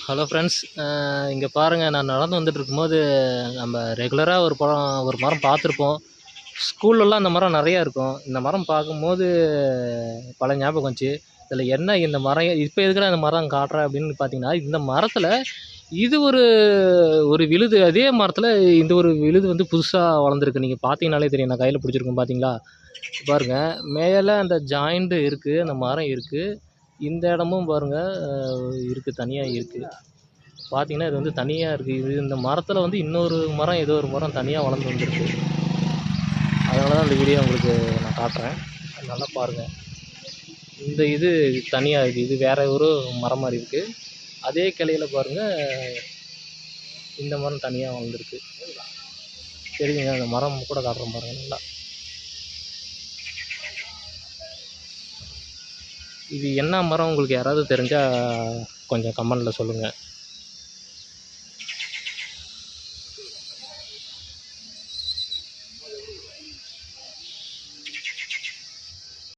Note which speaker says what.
Speaker 1: Hello friends, இங்கே பாருங்கள். நான் நடந்து வந்துட்டு இருக்கும்போது நம்ம ரெகுலராக ஒரு மரம் பார்த்துருப்போம். ஸ்கூல்லலாம் அந்த மரம் நிறையா இருக்கும். இந்த மரம் பார்க்கும்போது பல ஞாபகம் வந்துச்சு. இதில் என்ன இந்த மரம் இப்போ எதுக்குடா இந்த மரம் காட்டுறேன் அப்படின்னு பார்த்தீங்கன்னா, இந்த மரத்தில் இது ஒரு ஒரு விழுது, அதே மரத்தில் இந்த ஒரு விழுது வந்து புதுசாக வளர்ந்துருக்கு. நீங்கள் பார்த்தீங்கனாலே தெரியும். நான் கையில் பிடிச்சிருக்கேன் பார்த்தீங்களா? பாருங்கள், மேலே அந்த ஜாயிண்ட் இருக்குது, அந்த மரம் இருக்குது. இந்த இடமும் பாருங்கள் இருக்குது, தனியாக இருக்குது. பார்த்தீங்கன்னா இது வந்து தனியாக இருக்குது. இந்த மரத்தில் வந்து இன்னொரு மரம், ஏதோ ஒரு மரம் தனியாக வளர்ந்து வந்திருக்கு. அதனால தான் இந்த வீடியோ உங்களுக்கு நான் காட்டுறேன். நல்லா பாருங்கள். இந்த இது தனியாக இருக்குது, இது வேறு ஒரு மரம் மாதிரி இருக்குது. அதே கிளையில் பாருங்கள், இந்த மரம் தனியாக வளர்ந்துருக்கு. தெரியுங்க, அந்த மரம் கூட காட்டுறோம் பாருங்கள். நல்லா, இது என்ன மரம் உங்களுக்கு யாராவது தெரிஞ்சால் கொஞ்சம் கமெண்டில் சொல்லுங்கள்.